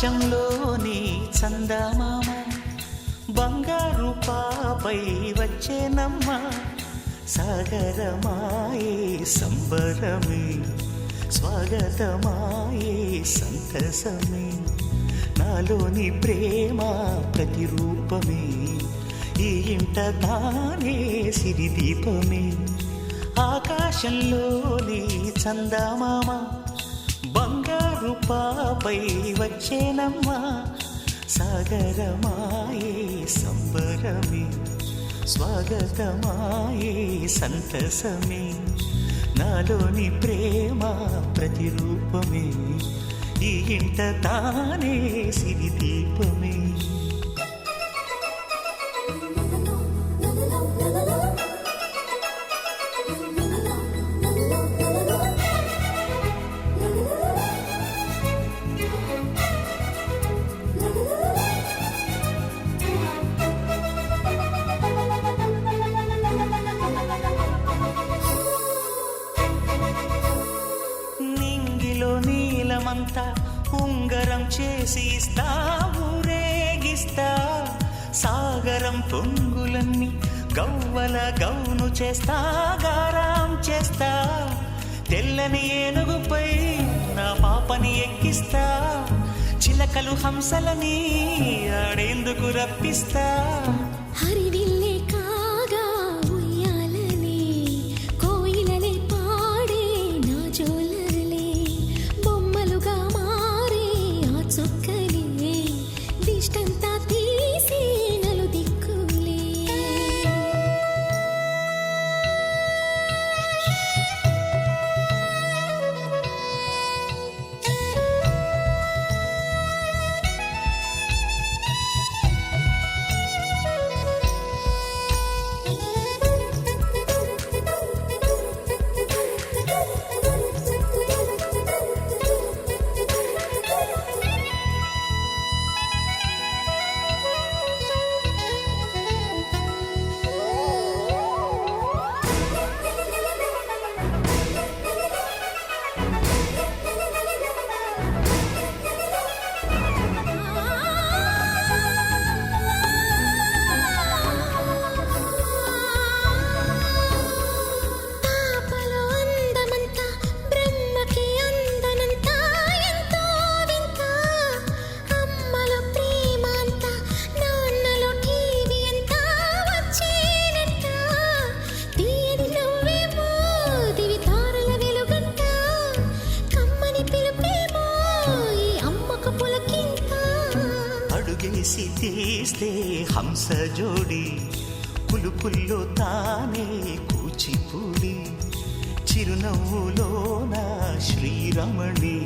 ఆకాశంలోని చందమామ బంగారు పాపై వచ్చేనమ్మ సాగరమాయే సంబరమే స్వాగతమాయే సంతసమే నాలోని ప్రేమ ప్రతిరూపమే ఈ ఇంట తానే సిరిదీపమే ఆకాశంలోని చందమామ బంగారు పాపై వచ్చేనమ్మ సాగరమాయే సంబరమే స్వాగతమాయే సంతసమే నాలోని ప్రేమ ప్రతిరూపమే ఈ ఇంట తానే సిరిదీపమే నీలమంతా ఉంగరం చేసి ఇస్తా ఊరేగిస్తా సాగరం పొంగులన్నీ గవ్వల గౌను చేస్తా గారాం చేస్తా తెల్లని ఏనుగుపై నా పాపని ఎక్కిస్తా చిలకలు హంసలని ఆడేందుకు రప్పిస్తా హరివిల్లే కాగా ఉయ్యాలనే కోయిలనే పాడే నా జోలలే బొమ్మలుగా మారే ఆ చొక్కలే దిష్టంతా తీసి నలు దిక్కులే అడుగేసి తీస్తే హంస జోడి పులుపుల్లో తానే కూచిపూడి చిరునవ్వులోన శ్రీరమణి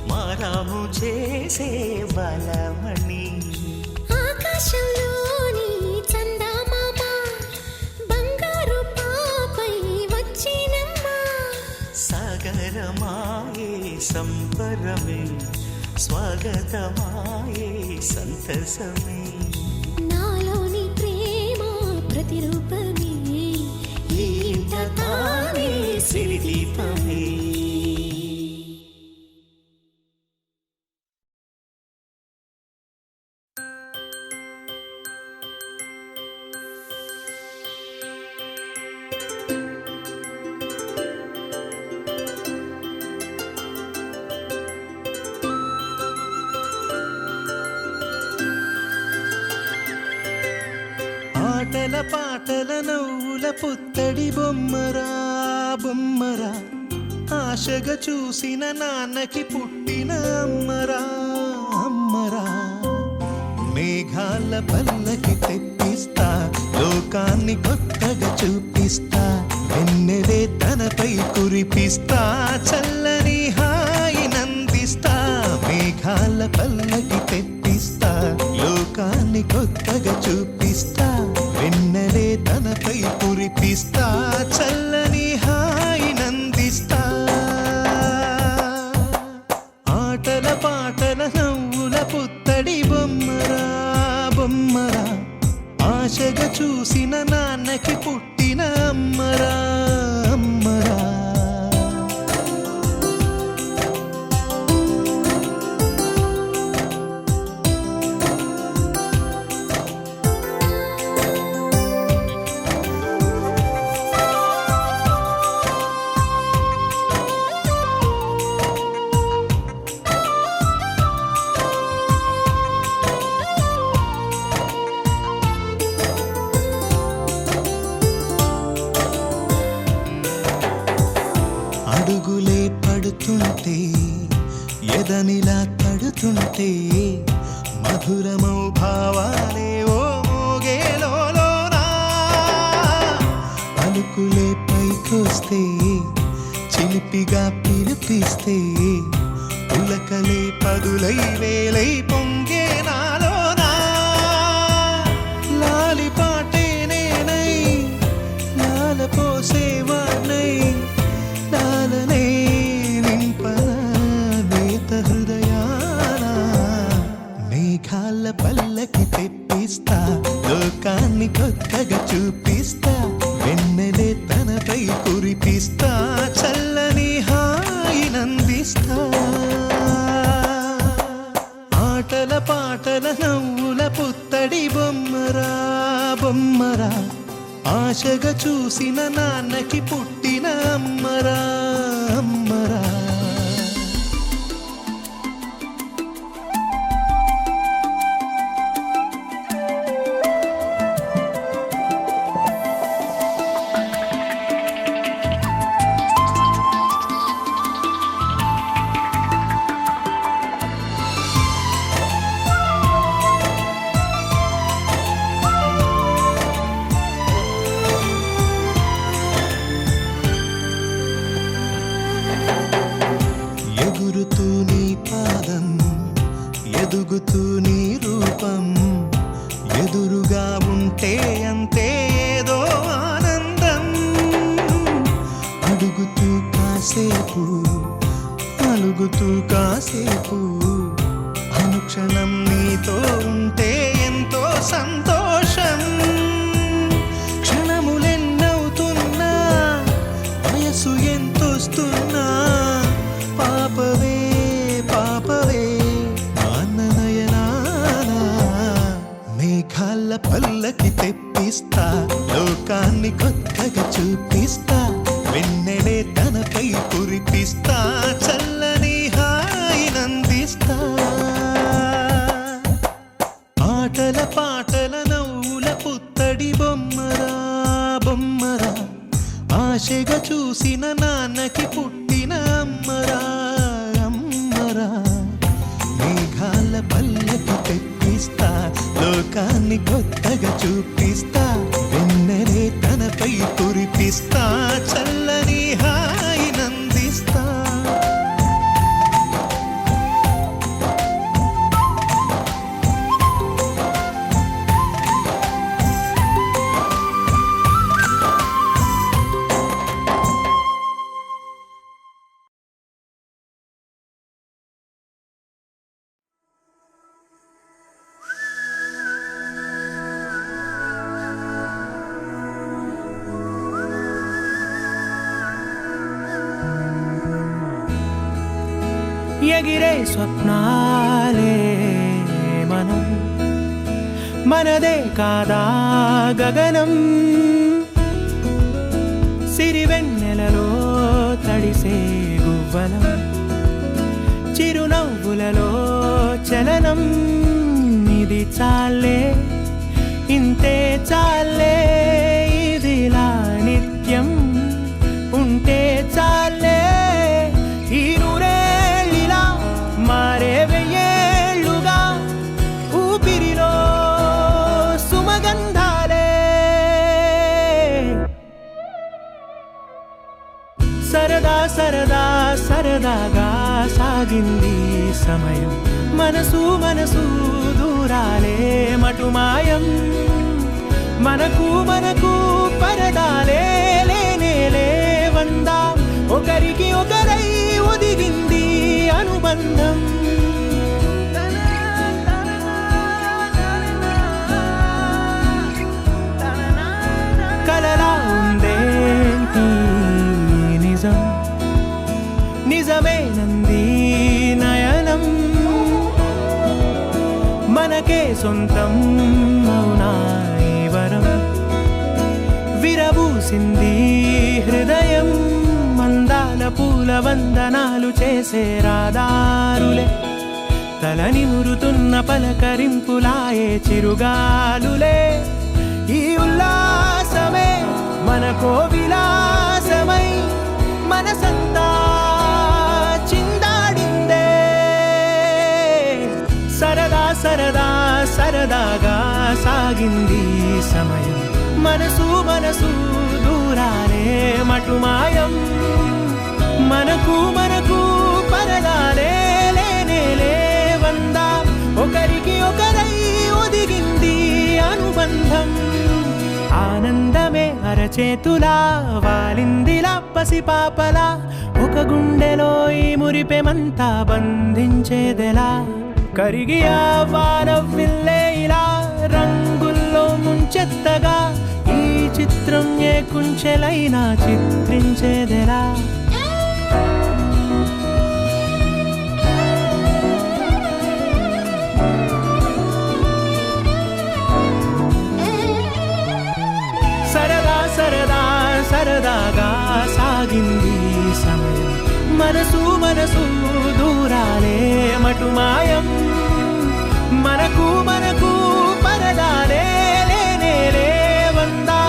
మారాము చేసే బలమణి ఆకాశంలోని చందమామ బంగారు పాపై వచ్చినమ్మ సాగరమాయే సంబరమే స్వాగతమాయే సంతసమే నాలోని ప్రేమ ప్రతిరూపమే ఈ ఇంట తానే సిరిదీపమే ఆటల పాటల నవ్వుల పుత్తడి బొమ్మరా బొమ్మరా ఆశగా చూసిన నాన్నకి పుట్టిన అమ్మరా అమ్మరా మేఘాల పల్లకి తెప్పిస్తా లోకాన్ని కొత్తగా చూపిస్తా వెన్నెలే తనపై కురిపిస్తా చల్లని హాయి నందిస్తా మేఘాల పల్లకి తెప్పిస్తా లోకాన్ని కొత్తగా చూపిస్తా వెన్నెలే తనపై కురిపిస్తా చల్లని హాయి నందిస్తా ఆటల పాటల నవ్వుల పుత్తడి బొమ్మరా బొమ్మరా ఆశగా చూసిన నాన్నకి పుట్టిన అమ్మరా అమ్మరా మధురమౌ భావాలే ఓ మోగేలోనా పలుకులే పైకొస్తే చిలిపిగా పిలిపిస్తే పులకలే పదులై వేలై పొంగే నాలోనా లాలి పాటే నేనై లాల పోసేవాణ్ణై లాలనే నింపనా నేత హృదయాన మేఘాల పల్లకి తెప్పిస్తా లోకాన్ని కొత్తగా చూపిస్తా వెన్నెలే తనపై కురిపిస్తా చల్లని హాయినందిస్తా ఆటల పాటల నవ్వుల పుత్తడి బొమ్మరా బొమ్మరా ఆశగా చూసిన నాన్నకి పుట్టిన అమ్మరా అమ్మరా ఎగురుతూ నీ పాదం ఎదుగుతూ నీ రూపం ఎదురుగా ఉంటే అంతే ఏదో ఆనందం అడుగుతూ కాసేపు అలుగుతూ కాసేపు అనుక్షణం నీతో ఉంటే ఎంతో సంతోషం క్షణములెన్నవుతున్నా వయసు ఎంతొస్తున్నా పాపవే పాపవే నయనాన మేఘాల పల్లకి తెప్పిస్తా లోకాన్ని కొత్తగా చూపిస్తా వెన్నెలే తనపై కురిపిస్తా చల్లని హాయినందిస్తా ఆటల పాటల నవ్వుల పుత్తడి బొమ్మరా బొమ్మరా ఆశగా చూసిన నాన్నకి పుట్టిన అమ్మరా అమ్మరా మేఘాల పల్లకి తెప్పిస్తా లోకాన్ని కొత్తగా చూపిస్తా వెన్నెలే తనపై కురిపిస్తా చల్లని హాయినందిస్తా ఎగిరే స్వప్నాలే మనం మనదే కాదా గగనం సిరివెన్నెలలో తడిసే గువ్వలం చిరునవ్వులలో చలనం ఇది చాలే ఇంతే చాలే ఇదిలా నిత్యం ఉంటే చాలే ఈ నూరేళ్ళిలా మారే వెయ్యేళ్ళుగా ఊపిరిలో సుమగంధాలే సరదా సరదా సరదాగా సాగింది సమయం మనసు మనసు దూరాలే మటుమాయం మనకు మనకు పరదాలే లేనేలే వందా ఒకరికి ఒకరై ఒదిగింది అనుబంధం కలలా ఉందేంటి నిజం నిజమేనంది నయనం మనకే సొంతం అవునా ఈ వరం విరబూసింది హృదయం మందాల పూల వందనాలు చేసే రాదారులే తల నిమురుతున్న పలకరింపులాయే చిరుగాలులే ఈ ఉల్లాసమే మనకో విలాసమై మనసంతా చిందాడిందే సరదా సరదా సరదాగా సాగింది సమయం మనసు మనసు దూరాలే మటుమాయం మనకు మనకు పరదాలే లేనేలే వందా ఒకరికి ఒకరై ఒదిగింది అనుబంధం ఆనందమే అరచేతులా వాలిందిలా పసిపాపలా ఒక గుండెలో ఈ మురిపెమంతా బంధించేదెలా కరిగి ఆ వానవిల్లే ఇలా రంగుల్లో ముంచెత్తగా ఈ చిత్రం ఏ కుంచెలైనా చిత్రించేదెలా సరదా సరదా సరదాగా సాగింది సమయం మనసు మనసు దూరాలే మటుమాయం మనకు మనకు పరదాలే లేనేలే వందా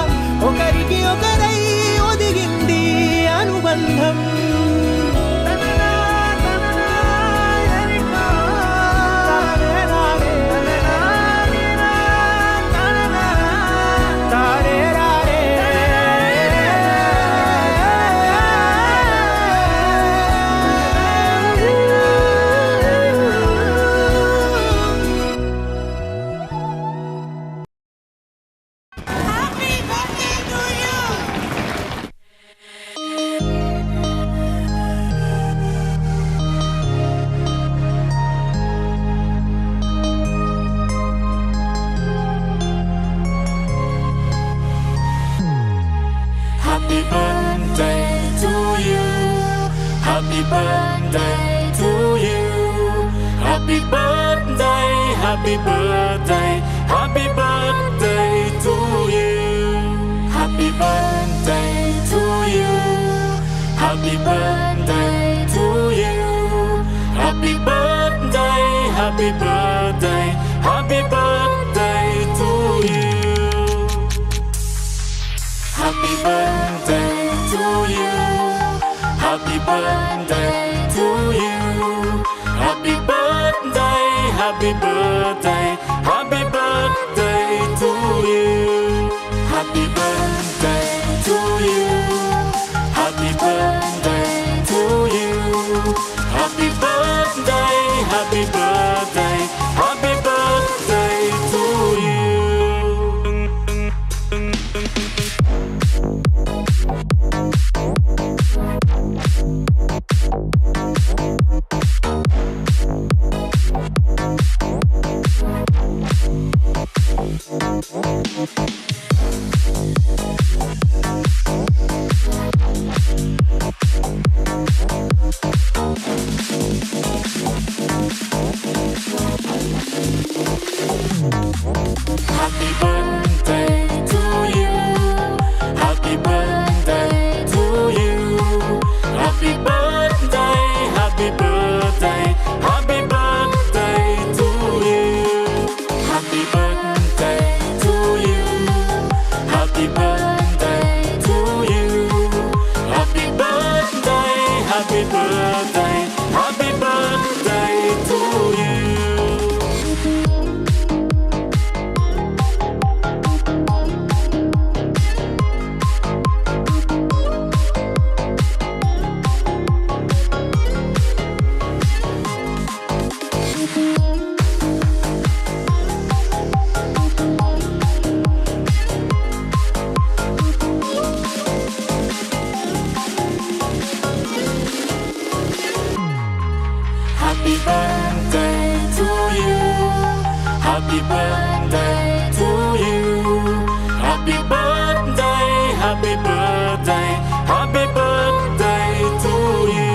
ఒకరికి ఒకరై ఒదిగింది అనుబంధం Happy birthday to you. Happy birthday to you. Happy birthday, happy birthday, happy birthday to you. Happy birthday to you. Happy birthday to you. Happy birthday, happy birthday, happy birthday to you. Happy birthday to you. Happy birthday to you. Happy birthday, happy birthday, happy birthday to you. Happy birthday to you. Happy birthday to you. Happy birthday, happy birthday, happy birthday to you. Happy birthday to you. Happy birthday to you. Happy birthday, happy birthday, happy birthday to you. Happy birthday to you. Happy birthday to you. Happy birthday, happy birthday, happy birthday to you. Happy birthday to you. Happy birthday to you. Happy birthday, happy birthday, happy birthday to you.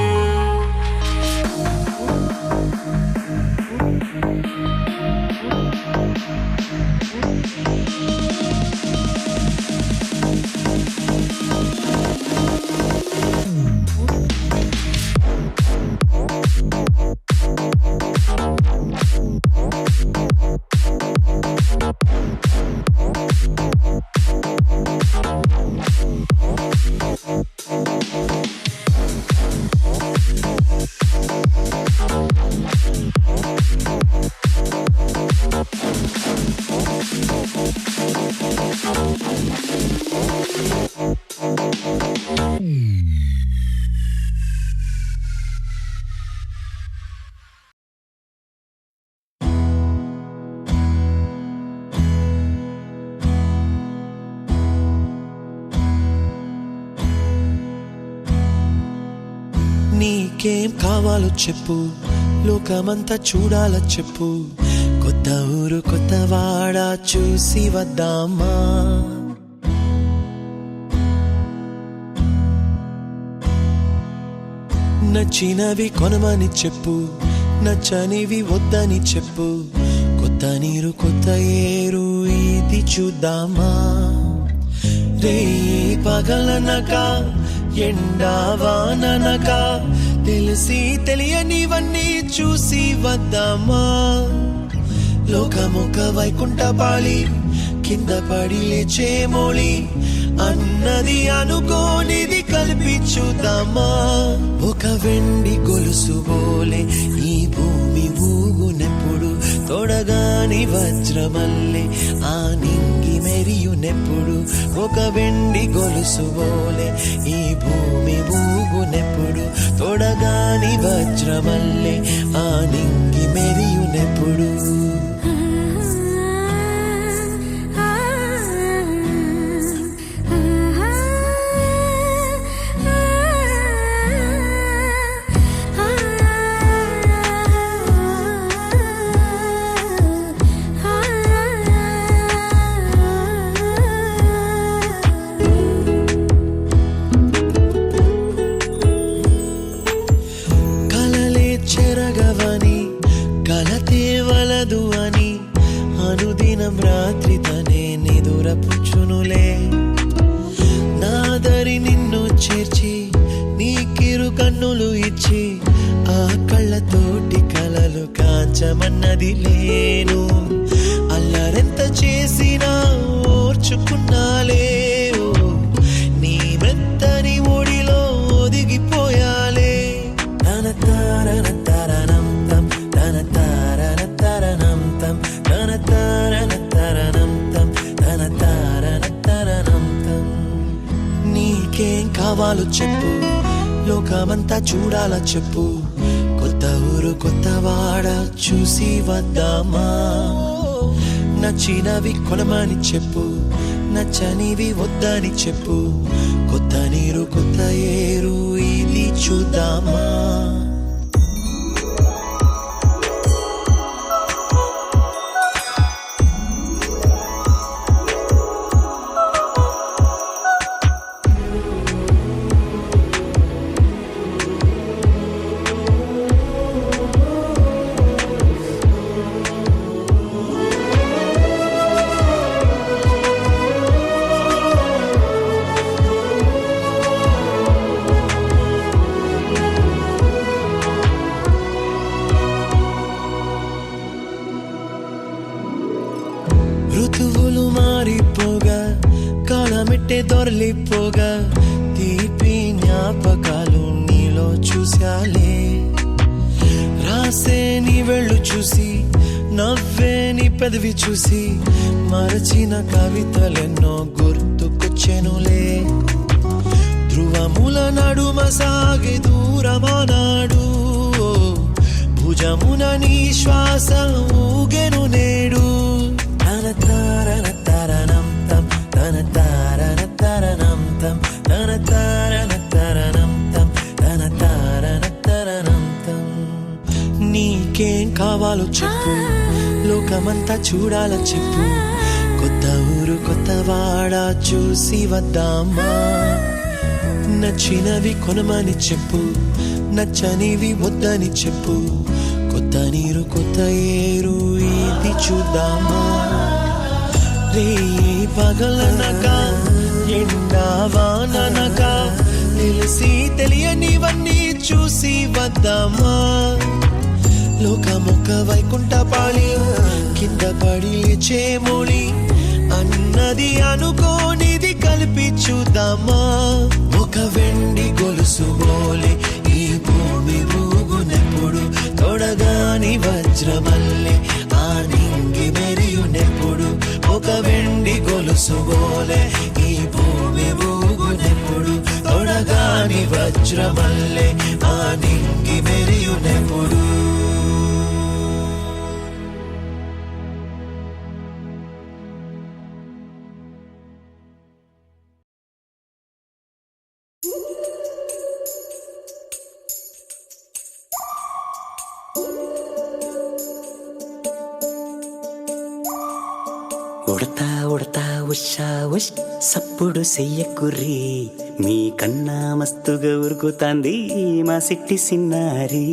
నీకేం కావాలో చెప్పు, లోకమంతా చూడాల చెప్పు, కొత్త ఊరు కొత్త వాడ చూసి వద్దామా. నచ్చినవి కొనమని చెప్పు, నచ్చనివి వద్దని చెప్పు, కొత్త నీరు కొత్త ఏరు ఇది చూద్దామా. రే పగలనక ఎండావాననక తెలిసి తెలియనివన్నీ చూసి వద్దామా. లోకమొక వైకుంఠపాళి, కింద పడి లేచే మోళి, అన్నది అనుకోనిది కలిపి చూద్దామా. ఒక వెండి గొలుసు బోలే ఈ భూమి ఊగునెప్పుడు, తొడగాని వజ్రమల్లే ఆ నింగి మెరియునెప్పుడు. ఒక వెండి గొలుసు బోలే ఈ భూమి ఊగునెప్పుడు, తొడగాని వజ్రమల్లే ఆ నింగి మెరియునెప్పుడు. చెరగవని కలతే వలదు అని అనుదినం రాత్రి తనే నిదురపుచ్చునులే. నాదరి నిన్ను చేర్చి నీకిరు కన్నులు ఇచ్చి, ఆ కళ్ళతోటి కలలు కాంచమన్నది లేను. అల్లరెంత చేసినా ఓర్చుకున్నాలే, నీ మెత్తని ఒడిలో ఒదిగిపోయాలే. తన తారన తరణం తం, తన తారన తరణం తం, తన తారన తరణం తం, తన తారన తరణం తం. నీకేం కావాలో చెప్పు, లోకమంతా చూడాల చెప్పు, కొత్త ఊరు కొత్త వాడ చూసి వద్దామా. నచ్చినవి కొనమని చెప్పు, నచ్చనివి వద్దని చెప్పు, కొత్త నీరు కొత్త ఏరు ఇది చూద్దామా. ఋతువులు మారిపోగా, కాలమెట్టే దొరలిపోగా, తీపి జ్ఞాపకాలు నీలో చూశాలే. రాసే నీ వెళ్ళు చూసి, నవ్వే నీ పెదవి చూసి, మరచిన కవితలెన్నో గుర్తుకొచ్చెనులే. ధ్రువముల నడుమ సాగే దూరమానాడు, భుజమున నీ శ్వాస ఊగెను నేడు. తన తారన తరణం తం, తన తారన తరణం తం, తన తారన తరణం తం, తన తారన తరణం తం. నీకేం కావాలో చెప్పు, లోకమంతా చూడాల చెప్పు, కొత్త ఊరు కొత్త వాడ చూసి వద్దామా. నచ్చినవి కొనమని చెప్పు, నచ్చనివి వద్దని చెప్పు, కొత్త నీరు కొత్త ఏరు ఇది చూద్దామా. రే పగలనక ఎండావాననక తెలిసి తెలియనివన్నీ చూసి వద్దామా. లోకమొక వైకుంఠపాళి, కింద పడి లేచే మోళి, అన్నది అనుకోనిది కలిపి చూద్దామా. ఒక వెండి గొలుసు బోలే ఈ భూమి ఊగునెప్పుడు, తొడగాని వజ్రమల్లే ఆ నింగి మెరియునెప్పుడు. గొలుసుబోలే ఈ భూమి ఊగునెప్పుడు తొడగాని వజ్రమల్లే ఆ నింగి మెరియునెప్పుడు ఉడతా ఉడతా ఉషా ఉష్ సప్పుడు చెయ్యకుర్రి మీ కన్నా మస్తుగా ఉరుకుతాంది మా సిట్టి సిన్నారి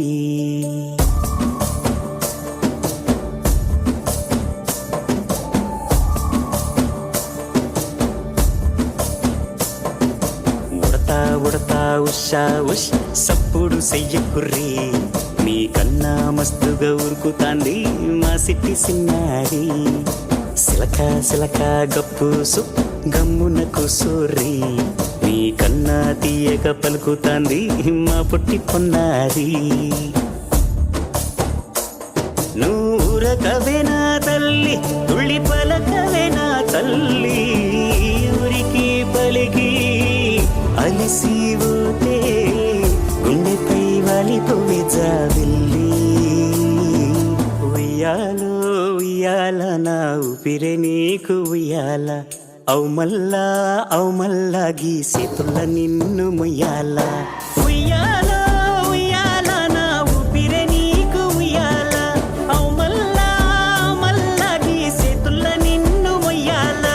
ఉడతా ఉడతా ఉషా ఉష్ సప్పుడు చెయ్యకుర్రి మీ కన్నా మస్తుగా ఉరుకుతాంది మా సిట్టి సిన్నారి సిలక సిలక గప్పుసు గమ్మున కూసోర్రి నీ కన్నా తీయక పలుకుతాంది మా పుట్టి పొన్నారి నూరకవేనా తల్లి తుళ్ళి పలకవేనా తల్లి ఊరికి పలికి అలిసి ఊతే గుండెపై వాలిపోవే జాబిల్లి ఉయ్యాలో ఉయ్యాల నా ఊపిరే నీకు ఉయ్యాల అవు మల్లా గీసేతుల్ల నిన్ను ముయ్యాల ఉయ్యాల ఉయ్యాల నా ఊపిరే నీకు ఉయ్యాల అవు మల్లా గీసేతుల్ల నిన్ను ముయ్యాల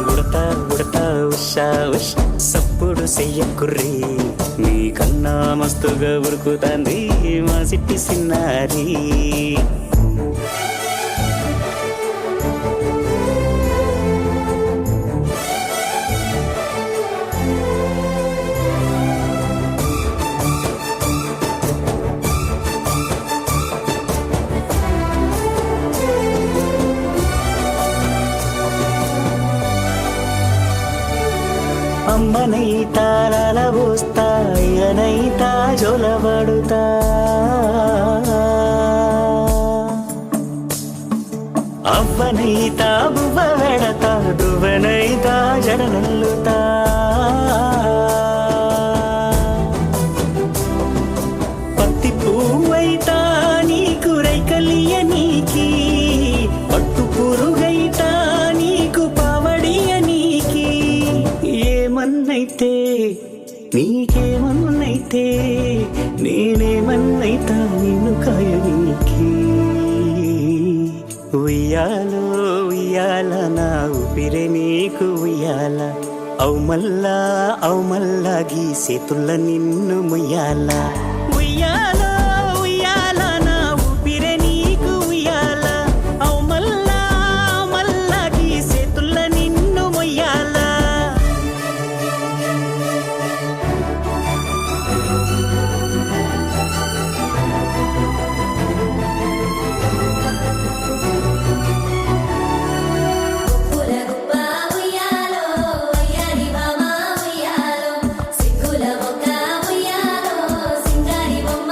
ఉడతా ఉడతా ఉషా ఉష్ సప్పుడు చెయ్యకుర్రి నీ కన్నా మస్తుగా ఉరుకుతాంది మా సిట్టి సిన్నారి అమ్మనైతా లలబోస్తా అయ్యనైతా జొలబడుతా అవ్వనైతా బువ్వ వెడతా దువ్వనైతా జడనల్లుతా పత్తి పువ్వైతా నీకు రైకలియ నీకి పట్టు పురుగైతా నీకు పావడియ నీకి ఏమన్నైతే నీకేమన్నైతే నేనేమన్నైతా నిన్ను కాయనీకి ఉయ్యాలో ఉయ్యాల నా ఊపిరే నీకు ఉయ్యాల అవు మల్లా గీసేతుల్ల నిన్ను ముయ్యాల ఉయ్యాల ఉయ్యాల నా ఊపిరే నీకు ఉయ్యాల అవు మల్లా గీసేతుల్ల నిన్ను ముయ్యాల పులగుప్ప ఉయ్యాలో అయ్యారి బామ ఉయ్యాలో సిగ్గుల మొక్క ఉయ్యాలో సింగారి బొమ్మ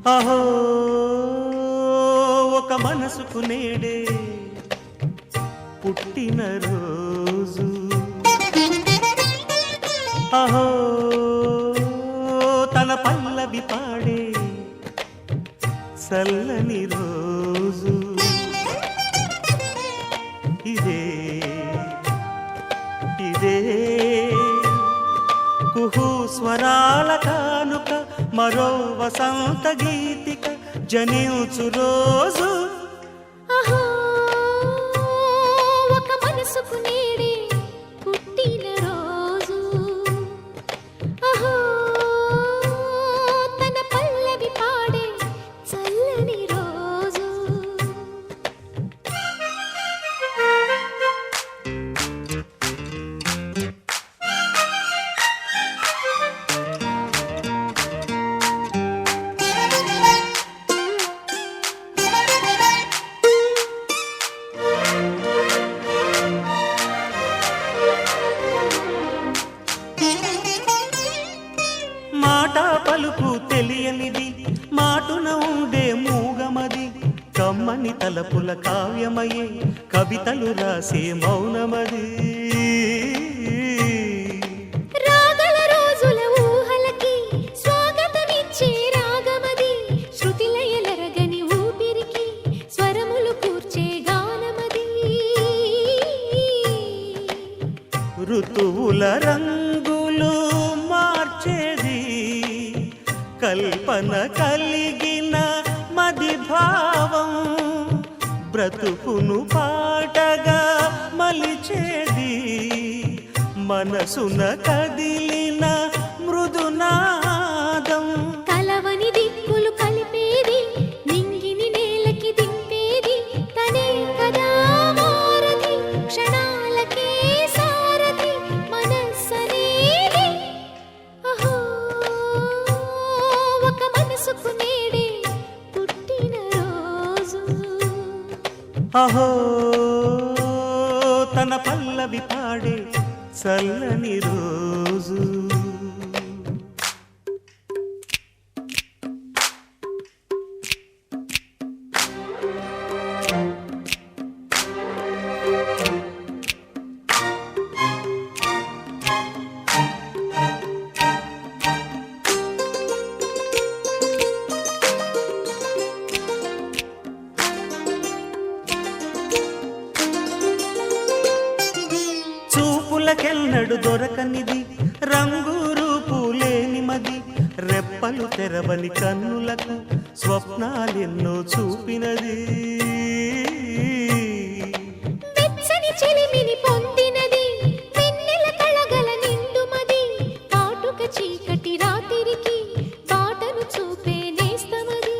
అహో ఒక మనసుకు నేడే పుట్టిన రోజు అహో తన పల్లవి పాడే చల్లని రోజు ఇదే ఇదే కుహు స్వరాల కానుక మరో వసంత గీతిక జనించు రోజు అహో ఒక మనసుకు నేడే పుట్టిన రోజు అహో తన పల్లవి పాడే చల్లని రోజు మాట పలుకు తెలియనిది మాటున ఉండే మూగమది కమ్మని తలపుల కావ్యమయే కవితలు రాసే మౌనమది రాగల రోజుల ఊహలకి స్వాగతమిచ్చే రాగమది శృతిలయలరగని ఊపిరికి స్వరములు కూర్చే గానమది ఋతువుల రంగులు మార్చేది కల్పన కలిగిన మది భావం బ్రతుకును పాటగా మలిచేది మనసున కదిలిన మృదునాదం కలవని దిక్కులు కలిపేది నింగిని నేలకి దింపేది తనే కదా మారది క్షణాలకే సారథి మనస్సనేది అహో ఒక మనసుకు నేడే పుట్టిన రోజు అహో తన పల్లవి పాడే చల్లని రోజు చూపులకెన్నడు దొరకనిది రంగు రూపు లేని మది రెప్పలు తెరవని కన్నులకు స్వప్నాలెన్నో చూపినది వెచ్చని చెలిమిని పొందినది వెన్నెల కళగల నిండుమది కాటుక చీకటి రాత్రికి బాటను చూపే నేస్తమది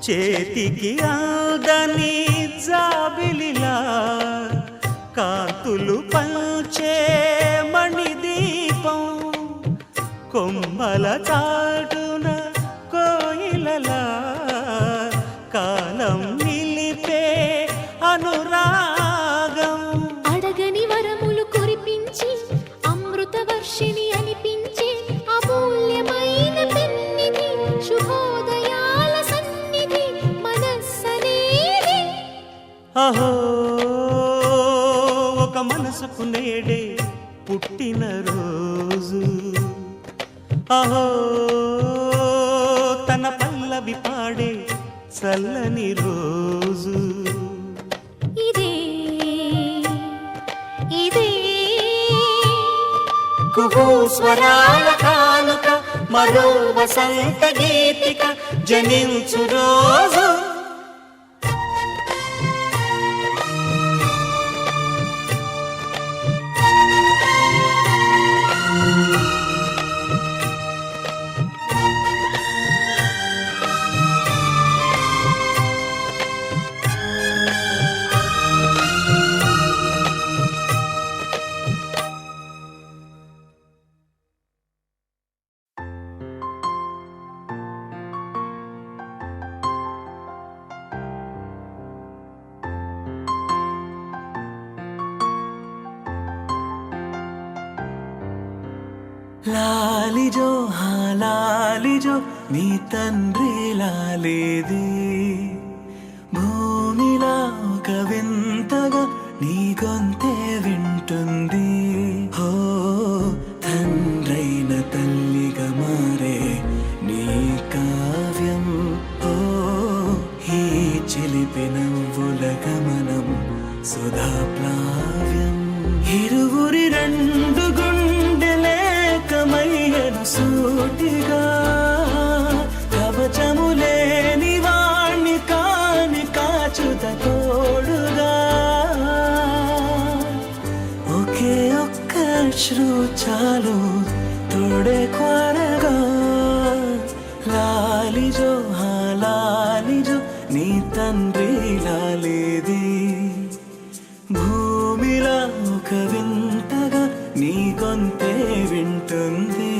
చేతికి ఆదని జాబిలిలా కాంతులు పంచే మణిదీపం కొమ్మల చాటున కోయిలలా కాలం నిలిపే అనురాగం అడగని వరములు కురిపించి అమృత వర్షిణి అనిపించే అమూల్యమైన పెన్నిధి శుభోదయాల సన్నిధి మనస్సనేది అహో ఒక మనసుకు నేడే పుట్టిన రోజు అహో తన పల్లవి పాడే చల్లని రోజు ఇదే ఇదే కుహు స్వరాల కానుక మరో వసంత గీతిక జనించు రోజు లాలిజో లాలిజో నీ తండ్రి లాలేది భూమిలా ఒక వింతగా నీ గొంతే వింటుంది హో తండ్రైన తల్లిగా మారే నీ కావ్యం ఓ ఈ చిలిపి నవ్వుల గమనం సుధా ప్లావ్యం ఇరువురి రెండు గుండెలేకమయ్యను సూటిగా కవచములేని వాణ్ణి కాని కాచుత తోడుగా ఒకే ఒక్క అశ్రు చాలు తోడే క్వారగా లాలిజో లాలిజో నీ తండ్రి లాలేది భూమిలా ఒక వింతగా నీ గొంతే వింటుంది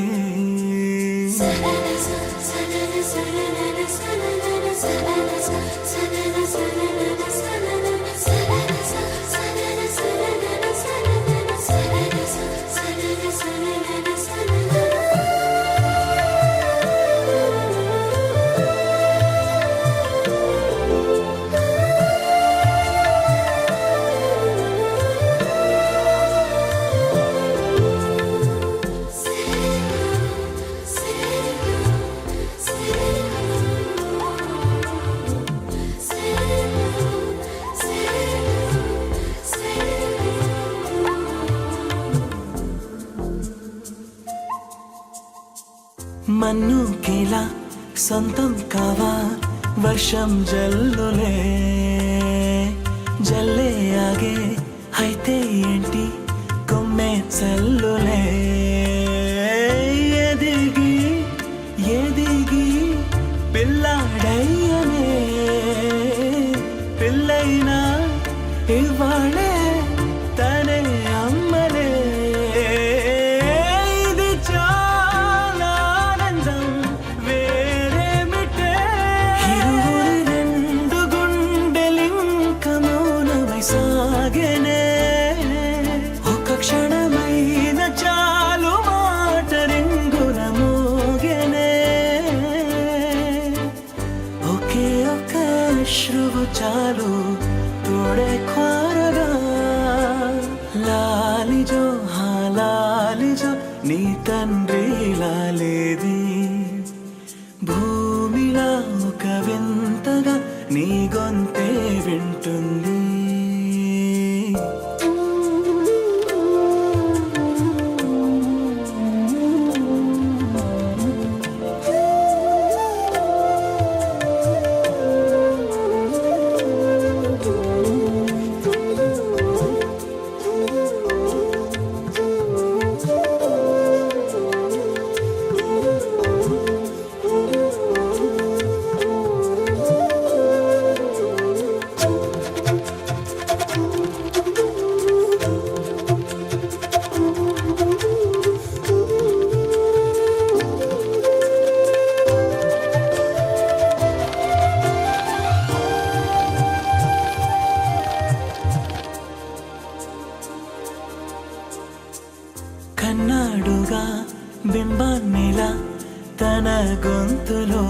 మన్నుకేలా సొంతం కావా వర్షం జల్లులే జల్లే ఆగే అయితే ఏంటి కొమ్మే చల్లులే ఎదిగి ఎదిగి పిల్లాడయ్యనే పిల్లైనా ఇవాళే తనే అమ్మలే ఇది చాలా ఆనందం వేరేమిటే ఇరువురి రెండు గుండెలింక మౌనమై సాగెనే ఒక క్షణమైన చాలు మాట రింగున మోగెనే ఒకే ఒక అశ్రువు చాలు తోడే క్వారగా లాలిజో లాలిజో నీ తండ్రి లాలేది భూమిలా ఒక వింతగా నీ గొంతే వింటుంది కన్నాడుగా బింబాన్నిలా తన గొంతులో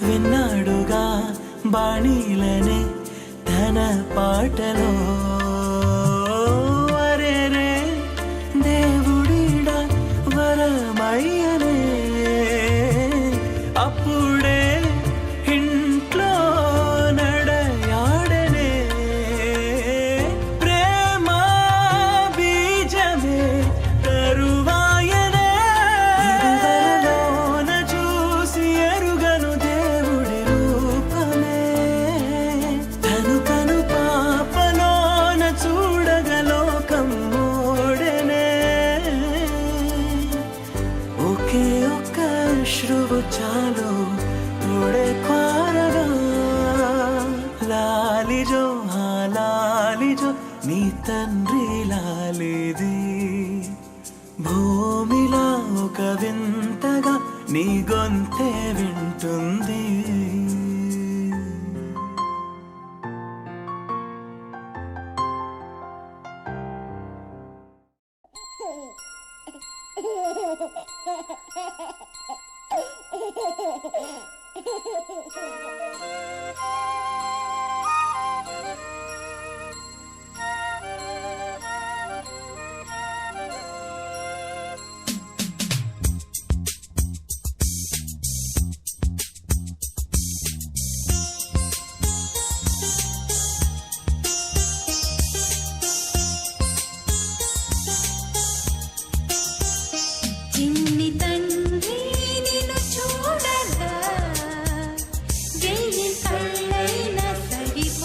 విన్నాడుగా బాణీలనే తన పాటలో అరేరే దేవుడిడా వరమయ్యనే అప్పుడే ఇంట్లో నడయాడనే ప్రేమ బీజమే తరువాయనే ఇరువరలోన చూసి ఎరుగను దేవుడి రూపమే తను కను పాపలోన చూడగలోకం మోడెనే ఒకే ఒక్క అశ్రువు చాలు తోడే క్వారగా లాలిజో లాలిజో నీ తండ్రి లాలేది భూమిలా ఒక వింతగా నీ గొంతే వింటుంది చిన్ని తండ్రి నిన్ను చూడగా వెయ్యి కళ్ళైన సరిపోవా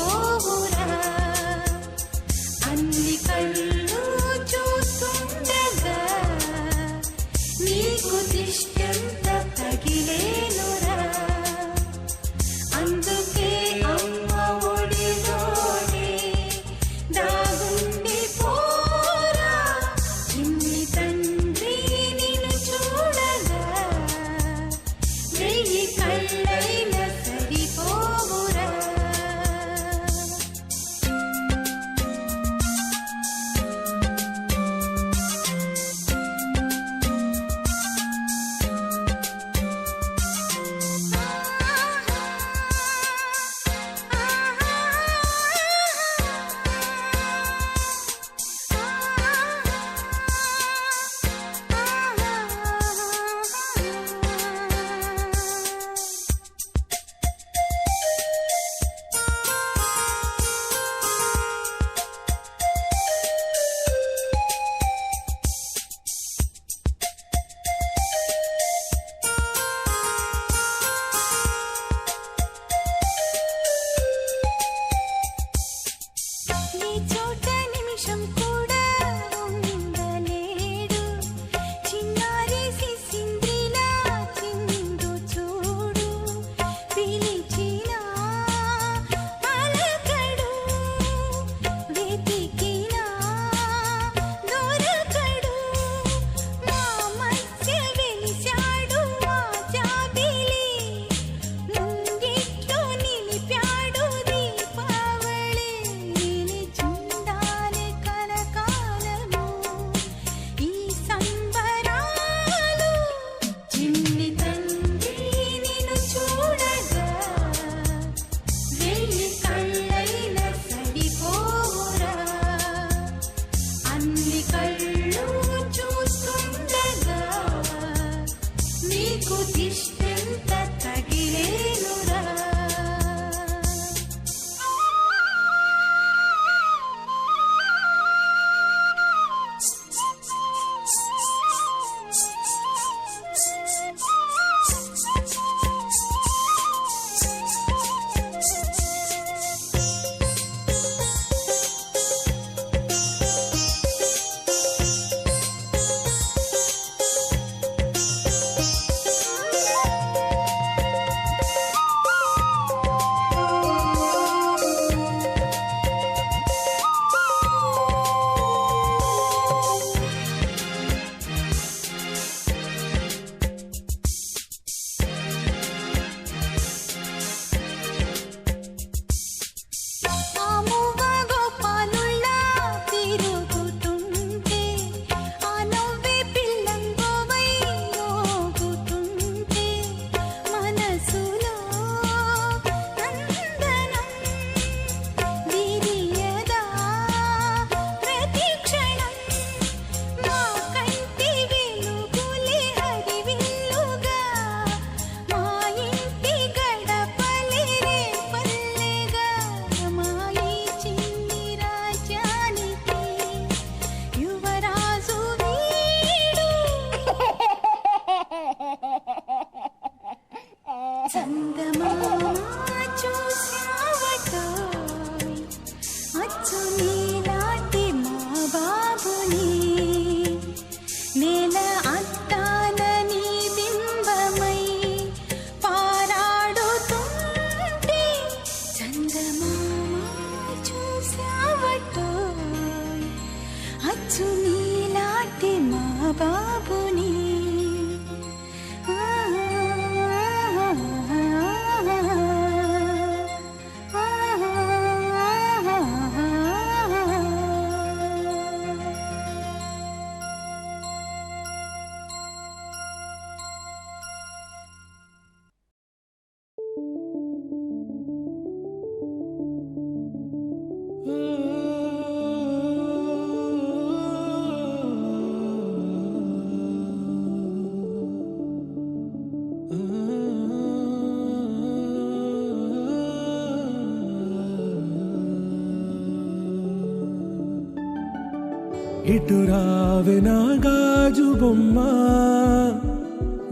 ఇటు రావే నా గాజు బొమ్మ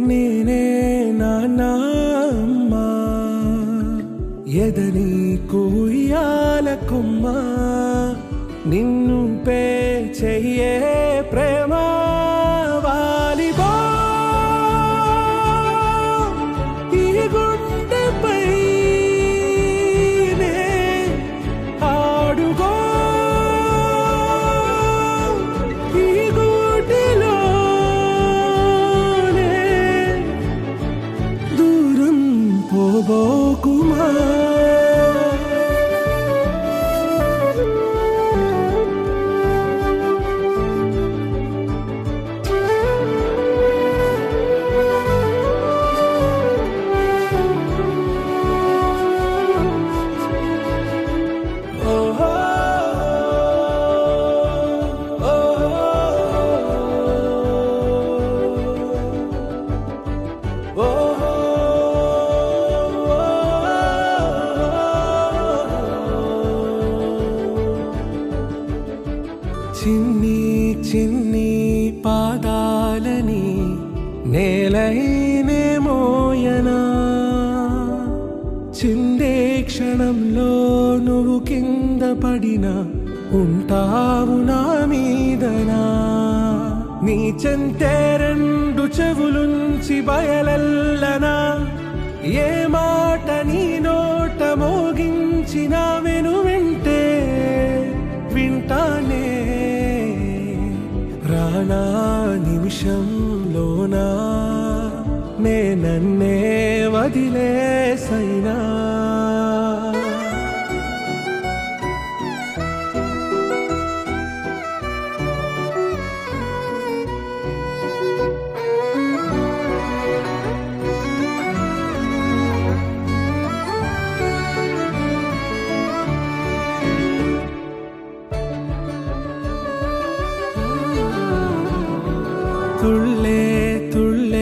నేనే నాన్నమ్మ ఎదని కొయ్యాల కొమ్మ నిన్ను పే చెయ్యే ప్రేమ వాలిబా ఈ గుండెపై నే ఆడుగో ఈ గూటిలోనే దూరం పోబోకుమా చిన్ని చిన్ని పాదాలని నేలైనే మోయనా చిందే క్షణంలో నువ్వు కింద పడినా ఉంటావు నా మీదనా నీ చెంతే రెండు చెవులుంచి బయలెల్లనా ఏ మాట నీ నోట మోగించిన వెను వింటే వింటానే రానా నిమిషంలోనా నే నన్నే వదిలేసైనా